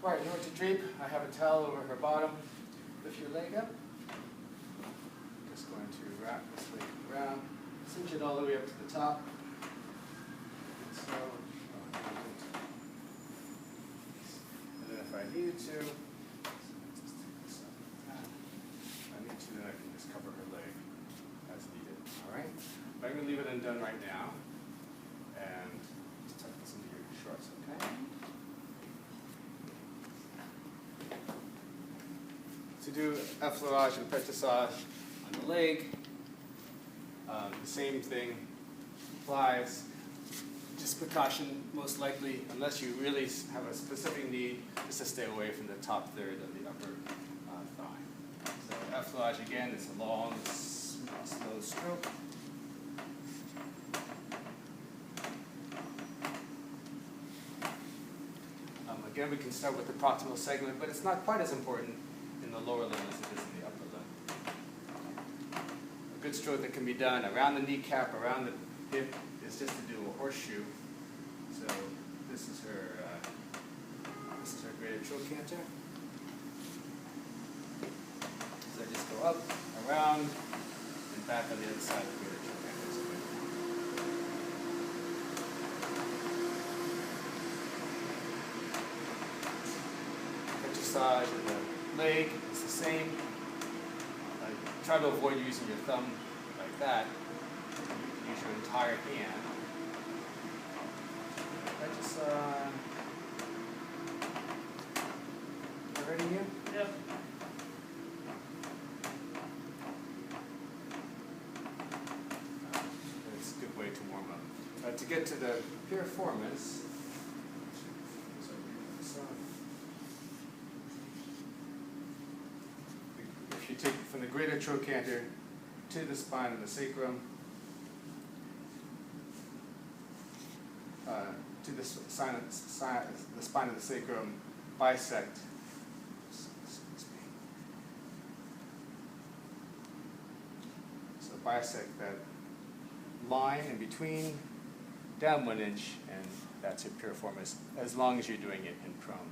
All right, in order to drape, I have a towel over her bottom. Lift your leg up. Just going to wrap this leg around, cinch it all the way up to the top. So, and then if I needed to, then I can just cover her leg as needed. All right? But I'm going to leave it undone right now and tuck this into your shorts, okay? To do effleurage and pétrissage on the leg, the same thing applies. Just precaution, most likely, unless you really have a specific need, just to stay away from the top third of the upper thigh. So effleurage, again, is a long, slow stroke. Again, we can start with the proximal segment, but it's not quite as important in the lower limb as it is in the upper limb. A good stroke that can be done around the kneecap, around the hip, is just to do a horseshoe. So this is her greater trochanter. So I just go up, around, and back on the other side of the greater trochanter. Pétrissage of the leg is the same. Try to avoid using your thumb like that. Use your entire hand. Pétrissage. Hurting you? Yep. It's a good way to warm up. To get to the piriformis, if you take from the greater trochanter to the spine of the sacrum, to the spine of the sacrum, bisect. So bisect that line in between, down 1 inch, and that's your piriformis, as long as you're doing it in prone.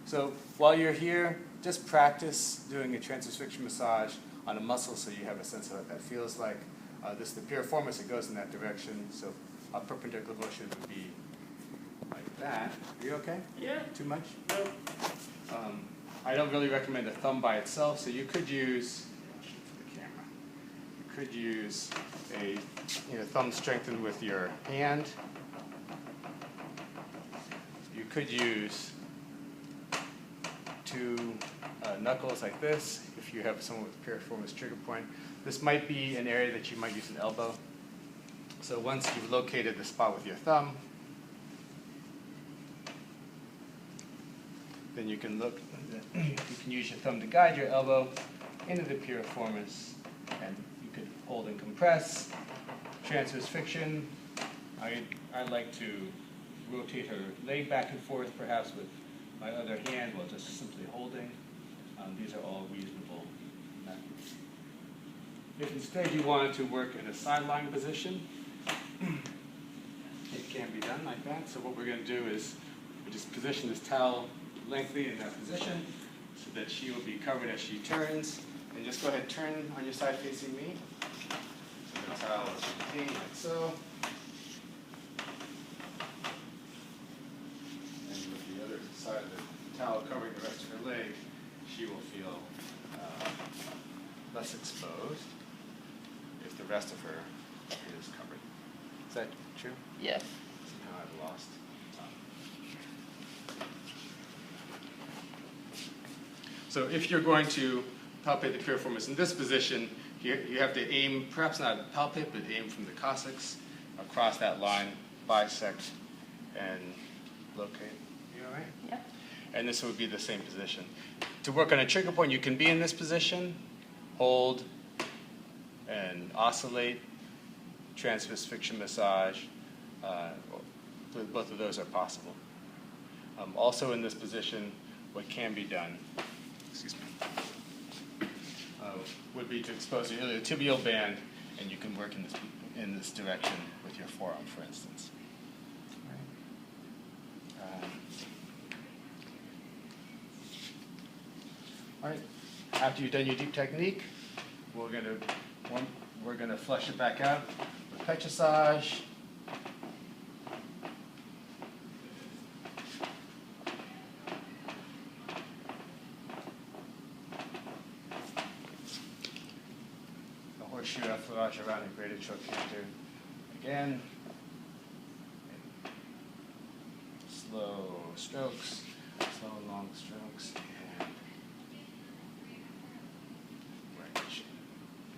So while you're here, just practice doing a transverse fixation massage on a muscle so you have a sense of what that feels like. This is the piriformis, it goes in that direction, so a perpendicular motion would be like that. Are you okay? Yeah. Too much? No. I don't really recommend a thumb by itself, so you could use, for the camera, you could use a thumb strengthened with your hand. You could use two knuckles like this if you have someone with piriformis trigger point. This might be an area that you might use an elbow. So once you've located the spot with your thumb, then you can use your thumb to guide your elbow into the piriformis, and you could hold and compress. Transverse fiction. I like to rotate her leg back and forth, perhaps with my other hand while just simply holding. These are all reasonable methods. If instead you wanted to work in a sideline position, it can be done like that. So what we're going to do is we just position this towel lengthily in that position so that she will be covered as she turns. And just go ahead and turn on your side facing me. So the towel is contained like so. And with the other side of the towel covering the rest of her leg, she will feel less exposed if the rest of her is covered. Is that true? Yes. Somehow I've lost. So if you're going to palpate the piriformis in this position, you have to aim, perhaps not palpate, but aim from the coccyx across that line, bisect, and locate. You all right? Yeah. And this would be the same position. To work on a trigger point, you can be in this position, hold, and oscillate, transverse fiction massage. Both of those are possible. Also in this position, what can be done, would be to expose the iliotibial band, and you can work in this direction with your forearm, for instance. All right, after you've done your deep technique, we're gonna flush it back out with Petrissage. The horseshoe effleurage around a graded trochanter again. Slow strokes, slow and long strokes.